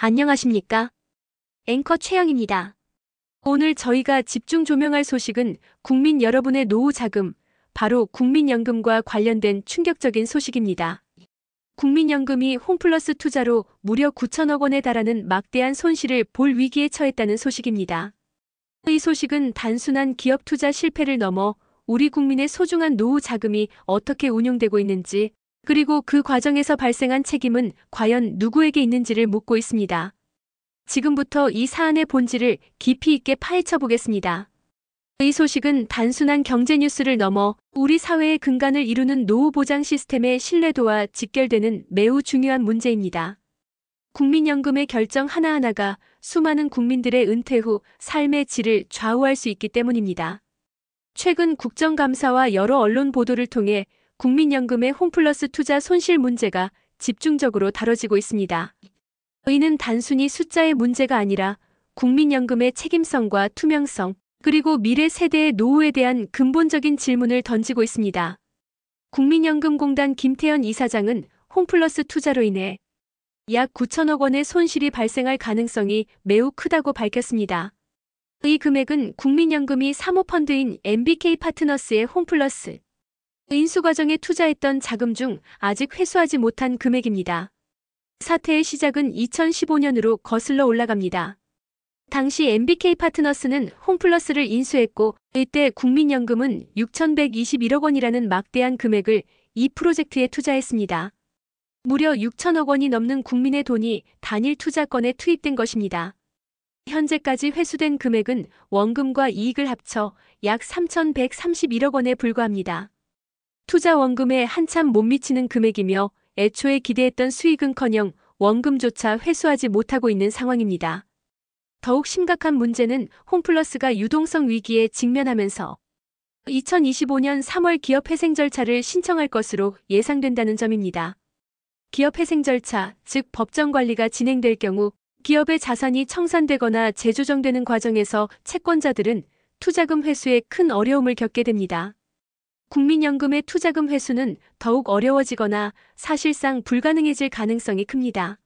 안녕하십니까? 앵커 최영입니다. 오늘 저희가 집중 조명할 소식은 국민 여러분의 노후 자금, 바로 국민연금과 관련된 충격적인 소식입니다. 국민연금이 홈플러스 투자로 무려 9천억 원에 달하는 막대한 손실을 볼 위기에 처했다는 소식입니다. 이 소식은 단순한 기업 투자 실패를 넘어 우리 국민의 소중한 노후 자금이 어떻게 운용되고 있는지, 그리고 그 과정에서 발생한 책임은 과연 누구에게 있는지를 묻고 있습니다. 지금부터 이 사안의 본질을 깊이 있게 파헤쳐 보겠습니다. 이 소식은 단순한 경제 뉴스를 넘어 우리 사회의 근간을 이루는 노후 보장 시스템의 신뢰도와 직결되는 매우 중요한 문제입니다. 국민연금의 결정 하나하나가 수많은 국민들의 은퇴 후 삶의 질을 좌우할 수 있기 때문입니다. 최근 국정감사와 여러 언론 보도를 통해 국민연금의 홈플러스 투자 손실 문제가 집중적으로 다뤄지고 있습니다. 이는 단순히 숫자의 문제가 아니라 국민연금의 책임성과 투명성, 그리고 미래 세대의 노후에 대한 근본적인 질문을 던지고 있습니다. 국민연금공단 김태현 이사장은 홈플러스 투자로 인해 약 9천억 원의 손실이 발생할 가능성이 매우 크다고 밝혔습니다. 이 금액은 국민연금이 사모펀드인 MBK 파트너스의 홈플러스 인수 과정에 투자했던 자금 중 아직 회수하지 못한 금액입니다. 사태의 시작은 2015년으로 거슬러 올라갑니다. 당시 MBK 파트너스는 홈플러스를 인수했고, 이때 국민연금은 6,121억 원이라는 막대한 금액을 이 프로젝트에 투자했습니다. 무려 6천억 원이 넘는 국민의 돈이 단일 투자건에 투입된 것입니다. 현재까지 회수된 금액은 원금과 이익을 합쳐 약 3,131억 원에 불과합니다. 투자 원금에 한참 못 미치는 금액이며 애초에 기대했던 수익은커녕 원금조차 회수하지 못하고 있는 상황입니다. 더욱 심각한 문제는 홈플러스가 유동성 위기에 직면하면서 2025년 3월 기업회생 절차를 신청할 것으로 예상된다는 점입니다. 기업회생 절차, 즉 법정 관리가 진행될 경우 기업의 자산이 청산되거나 재조정되는 과정에서 채권자들은 투자금 회수에 큰 어려움을 겪게 됩니다. 국민연금의 투자금 회수는 더욱 어려워지거나 사실상 불가능해질 가능성이 큽니다.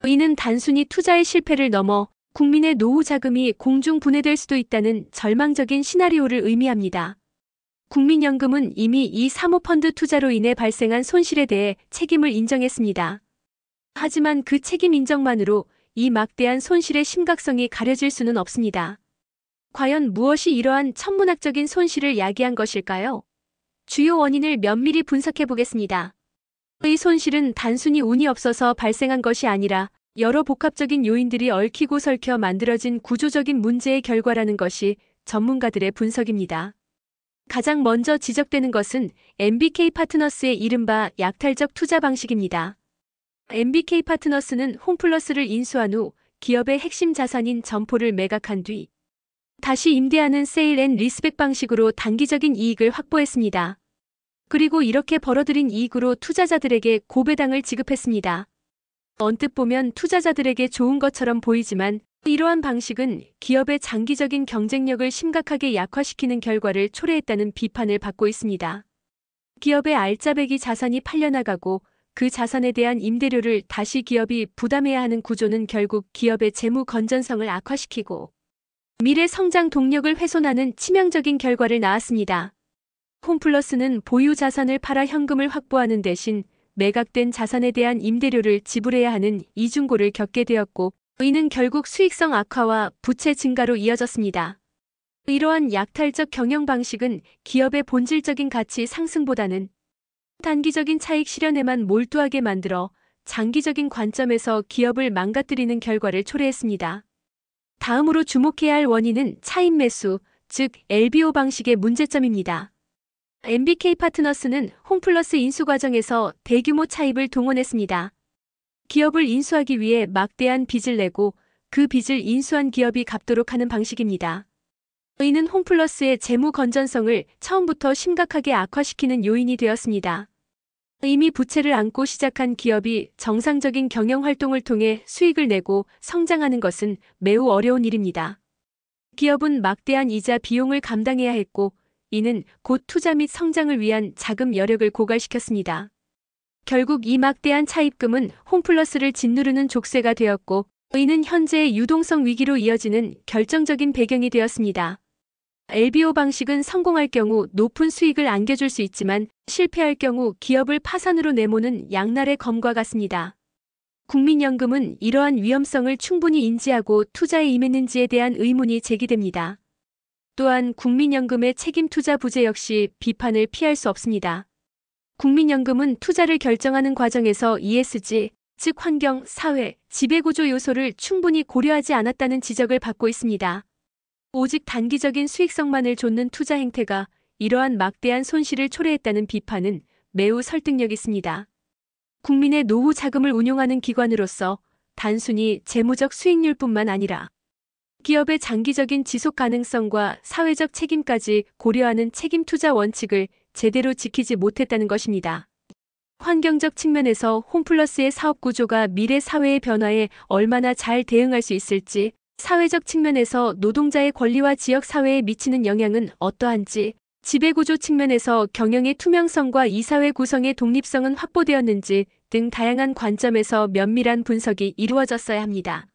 이는 단순히 투자의 실패를 넘어 국민의 노후 자금이 공중 분해될 수도 있다는 절망적인 시나리오를 의미합니다. 국민연금은 이미 이 사모펀드 투자로 인해 발생한 손실에 대해 책임을 인정했습니다. 하지만 그 책임 인정만으로 이 막대한 손실의 심각성이 가려질 수는 없습니다. 과연 무엇이 이러한 천문학적인 손실을 야기한 것일까요? 주요 원인을 면밀히 분석해 보겠습니다. 이 손실은 단순히 운이 없어서 발생한 것이 아니라 여러 복합적인 요인들이 얽히고 설켜 만들어진 구조적인 문제의 결과라는 것이 전문가들의 분석입니다. 가장 먼저 지적되는 것은 MBK 파트너스의 이른바 약탈적 투자 방식입니다. MBK 파트너스는 홈플러스를 인수한 후 기업의 핵심 자산인 점포를 매각한 뒤 다시 임대하는 세일 앤 리스백 방식으로 단기적인 이익을 확보했습니다. 그리고 이렇게 벌어들인 이익으로 투자자들에게 고배당을 지급했습니다. 언뜻 보면 투자자들에게 좋은 것처럼 보이지만 이러한 방식은 기업의 장기적인 경쟁력을 심각하게 약화시키는 결과를 초래했다는 비판을 받고 있습니다. 기업의 알짜배기 자산이 팔려나가고 그 자산에 대한 임대료를 다시 기업이 부담해야 하는 구조는 결국 기업의 재무 건전성을 악화시키고 미래 성장 동력을 훼손하는 치명적인 결과를 낳았습니다. 홈플러스는 보유 자산을 팔아 현금을 확보하는 대신 매각된 자산에 대한 임대료를 지불해야 하는 이중고를 겪게 되었고, 이는 결국 수익성 악화와 부채 증가로 이어졌습니다. 이러한 약탈적 경영 방식은 기업의 본질적인 가치 상승보다는 단기적인 차익 실현에만 몰두하게 만들어 장기적인 관점에서 기업을 망가뜨리는 결과를 초래했습니다. 다음으로 주목해야 할 원인은 차입 매수, 즉 LBO 방식의 문제점입니다. MBK 파트너스는 홈플러스 인수 과정에서 대규모 차입을 동원했습니다. 기업을 인수하기 위해 막대한 빚을 내고 그 빚을 인수한 기업이 갚도록 하는 방식입니다. 이는 홈플러스의 재무 건전성을 처음부터 심각하게 악화시키는 요인이 되었습니다. 이미 부채를 안고 시작한 기업이 정상적인 경영 활동을 통해 수익을 내고 성장하는 것은 매우 어려운 일입니다. 기업은 막대한 이자 비용을 감당해야 했고, 이는 곧 투자 및 성장을 위한 자금 여력을 고갈시켰습니다. 결국 이 막대한 차입금은 홈플러스를 짓누르는 족쇄가 되었고, 이는 현재의 유동성 위기로 이어지는 결정적인 배경이 되었습니다. LBO 방식은 성공할 경우 높은 수익을 안겨줄 수 있지만 실패할 경우 기업을 파산으로 내모는 양날의 검과 같습니다. 국민연금은 이러한 위험성을 충분히 인지하고 투자에 임했는지에 대한 의문이 제기됩니다. 또한 국민연금의 책임 투자 부재 역시 비판을 피할 수 없습니다. 국민연금은 투자를 결정하는 과정에서 ESG, 즉 환경, 사회, 지배구조 요소를 충분히 고려하지 않았다는 지적을 받고 있습니다. 오직 단기적인 수익성만을 좇는 투자 행태가 이러한 막대한 손실을 초래했다는 비판은 매우 설득력 있습니다. 국민의 노후 자금을 운용하는 기관으로서 단순히 재무적 수익률뿐만 아니라 기업의 장기적인 지속 가능성과 사회적 책임까지 고려하는 책임 투자 원칙을 제대로 지키지 못했다는 것입니다. 환경적 측면에서 홈플러스의 사업 구조가 미래 사회의 변화에 얼마나 잘 대응할 수 있을지, 사회적 측면에서 노동자의 권리와 지역 사회에 미치는 영향은 어떠한지, 지배구조 측면에서 경영의 투명성과 이사회 구성의 독립성은 확보되었는지 등 다양한 관점에서 면밀한 분석이 이루어졌어야 합니다.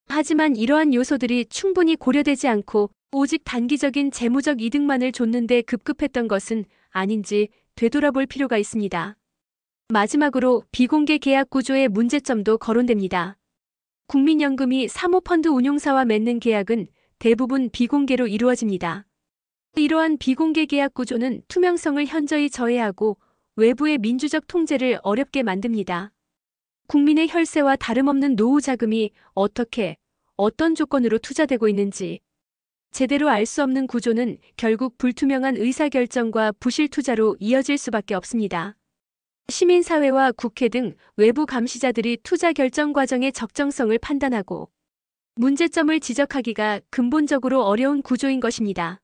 하지만 이러한 요소들이 충분히 고려되지 않고 오직 단기적인 재무적 이득만을 좇는데 급급했던 것은 아닌지 되돌아볼 필요가 있습니다. 마지막으로 비공개 계약 구조의 문제점도 거론됩니다. 국민연금이 사모펀드 운용사와 맺는 계약은 대부분 비공개로 이루어집니다. 이러한 비공개 계약 구조는 투명성을 현저히 저해하고 외부의 민주적 통제를 어렵게 만듭니다. 국민의 혈세와 다름없는 노후 자금이 어떻게, 어떤 조건으로 투자되고 있는지 제대로 알 수 없는 구조는 결국 불투명한 의사결정과 부실 투자로 이어질 수밖에 없습니다. 시민사회와 국회 등 외부 감시자들이 투자 결정 과정의 적정성을 판단하고 문제점을 지적하기가 근본적으로 어려운 구조인 것입니다.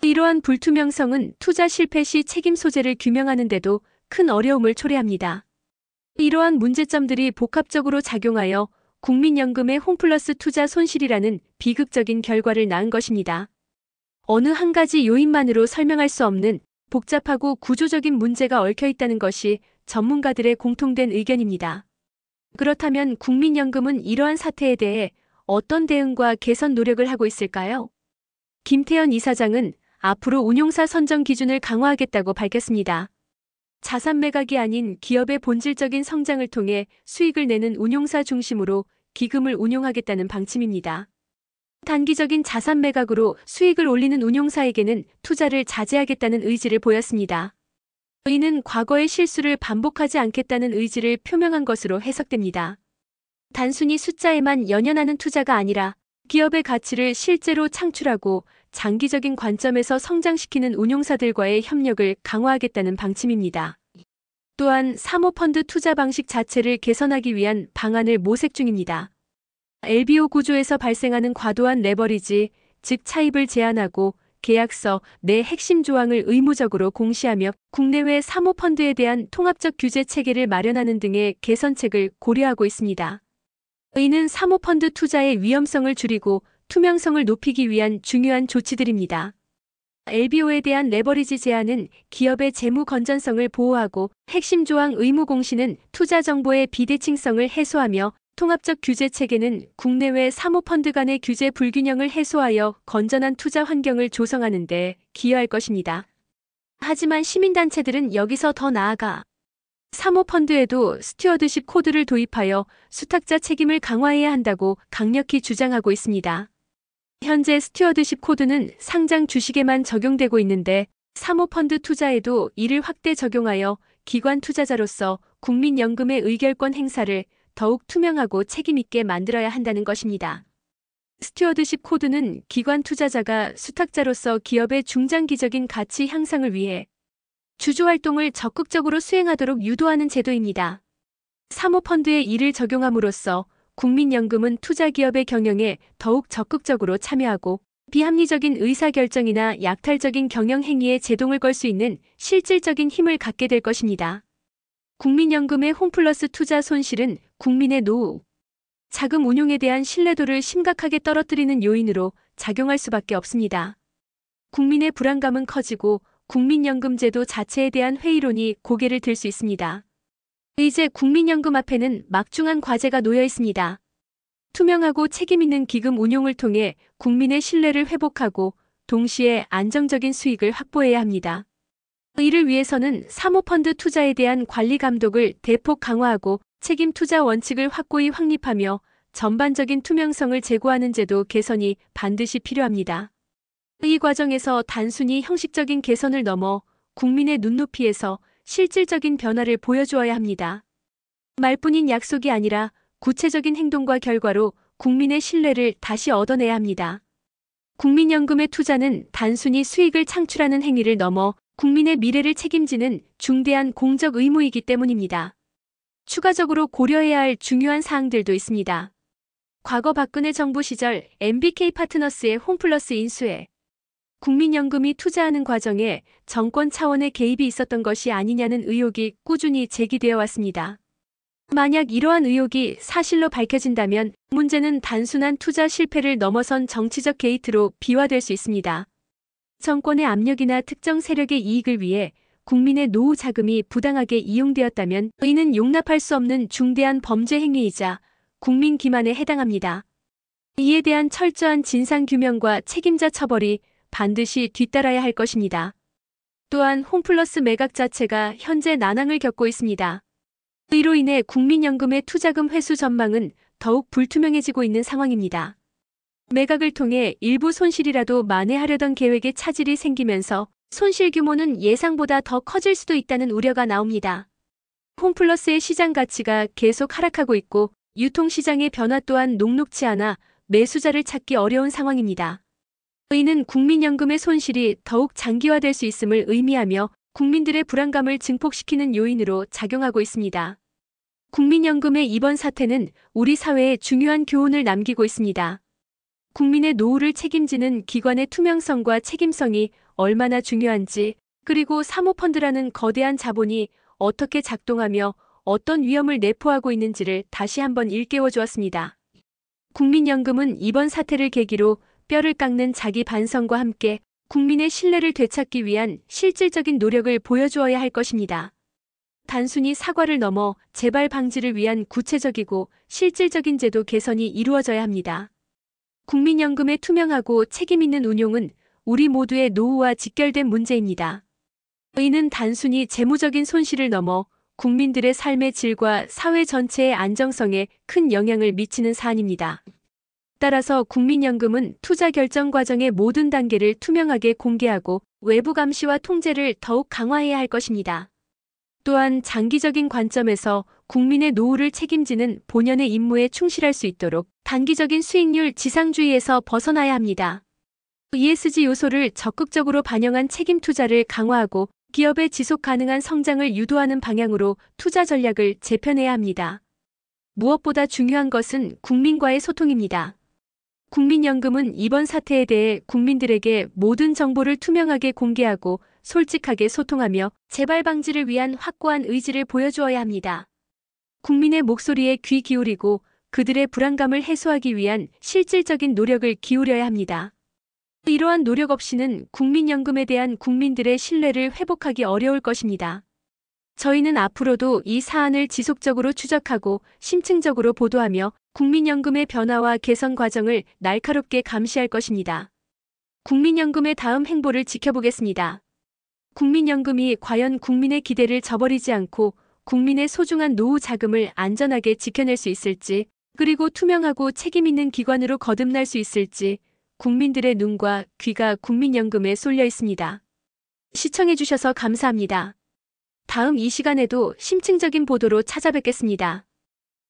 이러한 불투명성은 투자 실패 시 책임 소재를 규명하는 데도 큰 어려움을 초래합니다. 이러한 문제점들이 복합적으로 작용하여 국민연금의 홈플러스 투자 손실이라는 비극적인 결과를 낳은 것입니다. 어느 한 가지 요인만으로 설명할 수 없는 복잡하고 구조적인 문제가 얽혀 있다는 것이 전문가들의 공통된 의견입니다. 그렇다면 국민연금은 이러한 사태에 대해 어떤 대응과 개선 노력을 하고 있을까요? 김태현 이사장은 앞으로 운용사 선정 기준을 강화하겠다고 밝혔습니다. 자산 매각이 아닌 기업의 본질적인 성장을 통해 수익을 내는 운용사 중심으로 기금을 운용하겠다는 방침입니다. 단기적인 자산 매각으로 수익을 올리는 운용사에게는 투자를 자제하겠다는 의지를 보였습니다. 이는 과거의 실수를 반복하지 않겠다는 의지를 표명한 것으로 해석됩니다. 단순히 숫자에만 연연하는 투자가 아니라 기업의 가치를 실제로 창출하고 장기적인 관점에서 성장시키는 운용사들과의 협력을 강화하겠다는 방침입니다. 또한 사모펀드 투자 방식 자체를 개선하기 위한 방안을 모색 중입니다. LBO 구조에서 발생하는 과도한 레버리지, 즉 차입을 제한하고 계약서 내 핵심 조항을 의무적으로 공시하며 국내외 사모펀드에 대한 통합적 규제 체계를 마련하는 등의 개선책을 고려하고 있습니다. 이는 사모펀드 투자의 위험성을 줄이고 투명성을 높이기 위한 중요한 조치들입니다. LBO에 대한 레버리지 제한은 기업의 재무 건전성을 보호하고 핵심 조항 의무 공시는 투자 정보의 비대칭성을 해소하며 통합적 규제 체계는 국내외 사모펀드 간의 규제 불균형을 해소하여 건전한 투자 환경을 조성하는 데 기여할 것입니다. 하지만 시민단체들은 여기서 더 나아가 사모펀드에도 스튜어드십 코드를 도입하여 수탁자 책임을 강화해야 한다고 강력히 주장하고 있습니다. 현재 스튜어드십 코드는 상장 주식에만 적용되고 있는데 사모펀드 투자에도 이를 확대 적용하여 기관 투자자로서 국민연금의 의결권 행사를 더욱 투명하고 책임있게 만들어야 한다는 것입니다. 스튜어드십 코드는 기관 투자자가 수탁자로서 기업의 중장기적인 가치 향상을 위해 주주활동을 적극적으로 수행하도록 유도하는 제도입니다. 사모펀드에 이를 적용함으로써 국민연금은 투자기업의 경영에 더욱 적극적으로 참여하고 비합리적인 의사결정이나 약탈적인 경영행위에 제동을 걸 수 있는 실질적인 힘을 갖게 될 것입니다. 국민연금의 홈플러스 투자 손실은 국민의 노후, 자금 운용에 대한 신뢰도를 심각하게 떨어뜨리는 요인으로 작용할 수밖에 없습니다. 국민의 불안감은 커지고 국민연금제도 자체에 대한 회의론이 고개를 들 수 있습니다. 이제 국민연금 앞에는 막중한 과제가 놓여 있습니다. 투명하고 책임있는 기금 운용을 통해 국민의 신뢰를 회복하고 동시에 안정적인 수익을 확보해야 합니다. 이를 위해서는 사모펀드 투자에 대한 관리 감독을 대폭 강화하고 책임 투자 원칙을 확고히 확립하며 전반적인 투명성을 제고하는 제도 개선이 반드시 필요합니다. 이 과정에서 단순히 형식적인 개선을 넘어 국민의 눈높이에서 실질적인 변화를 보여주어야 합니다. 말뿐인 약속이 아니라 구체적인 행동과 결과로 국민의 신뢰를 다시 얻어내야 합니다. 국민연금의 투자는 단순히 수익을 창출하는 행위를 넘어 국민의 미래를 책임지는 중대한 공적 의무이기 때문입니다. 추가적으로 고려해야 할 중요한 사항들도 있습니다. 과거 박근혜 정부 시절 MBK 파트너스의 홈플러스 인수에 국민연금이 투자하는 과정에 정권 차원의 개입이 있었던 것이 아니냐는 의혹이 꾸준히 제기되어 왔습니다. 만약 이러한 의혹이 사실로 밝혀진다면 문제는 단순한 투자 실패를 넘어선 정치적 게이트로 비화될 수 있습니다. 정권의 압력이나 특정 세력의 이익을 위해 국민의 노후 자금이 부당하게 이용되었다면 이는 용납할 수 없는 중대한 범죄 행위이자 국민 기만에 해당합니다. 이에 대한 철저한 진상규명과 책임자 처벌이 반드시 뒤따라야 할 것입니다. 또한 홈플러스 매각 자체가 현재 난항을 겪고 있습니다. 이로 인해 국민연금의 투자금 회수 전망은 더욱 불투명해지고 있는 상황입니다. 매각을 통해 일부 손실이라도 만회하려던 계획에 차질이 생기면서 손실 규모는 예상보다 더 커질 수도 있다는 우려가 나옵니다. 홈플러스의 시장 가치가 계속 하락하고 있고 유통시장의 변화 또한 녹록치 않아 매수자를 찾기 어려운 상황입니다. 이는 국민연금의 손실이 더욱 장기화될 수 있음을 의미하며 국민들의 불안감을 증폭시키는 요인으로 작용하고 있습니다. 국민연금의 이번 사태는 우리 사회에 중요한 교훈을 남기고 있습니다. 국민의 노후를 책임지는 기관의 투명성과 책임성이 얼마나 중요한지, 그리고 사모펀드라는 거대한 자본이 어떻게 작동하며 어떤 위험을 내포하고 있는지를 다시 한번 일깨워 주었습니다. 국민연금은 이번 사태를 계기로 뼈를 깎는 자기 반성과 함께 국민의 신뢰를 되찾기 위한 실질적인 노력을 보여주어야 할 것입니다. 단순히 사과를 넘어 재발 방지를 위한 구체적이고 실질적인 제도 개선이 이루어져야 합니다. 국민연금의 투명하고 책임있는 운용은 우리 모두의 노후와 직결된 문제입니다. 이는 단순히 재무적인 손실을 넘어 국민들의 삶의 질과 사회 전체의 안정성에 큰 영향을 미치는 사안입니다. 따라서 국민연금은 투자 결정 과정의 모든 단계를 투명하게 공개하고 외부 감시와 통제를 더욱 강화해야 할 것입니다. 또한 장기적인 관점에서 국민의 노후를 책임지는 본연의 임무에 충실할 수 있도록 단기적인 수익률 지상주의에서 벗어나야 합니다. ESG 요소를 적극적으로 반영한 책임 투자를 강화하고 기업의 지속 가능한 성장을 유도하는 방향으로 투자 전략을 재편해야 합니다. 무엇보다 중요한 것은 국민과의 소통입니다. 국민연금은 이번 사태에 대해 국민들에게 모든 정보를 투명하게 공개하고 솔직하게 소통하며 재발 방지를 위한 확고한 의지를 보여주어야 합니다. 국민의 목소리에 귀 기울이고 그들의 불안감을 해소하기 위한 실질적인 노력을 기울여야 합니다. 이러한 노력 없이는 국민연금에 대한 국민들의 신뢰를 회복하기 어려울 것입니다. 저희는 앞으로도 이 사안을 지속적으로 추적하고 심층적으로 보도하며 국민연금의 변화와 개선 과정을 날카롭게 감시할 것입니다. 국민연금의 다음 행보를 지켜보겠습니다. 국민연금이 과연 국민의 기대를 저버리지 않고 국민의 소중한 노후 자금을 안전하게 지켜낼 수 있을지, 그리고 투명하고 책임있는 기관으로 거듭날 수 있을지 국민들의 눈과 귀가 국민연금에 쏠려 있습니다. 시청해주셔서 감사합니다. 다음 이 시간에도 심층적인 보도로 찾아뵙겠습니다.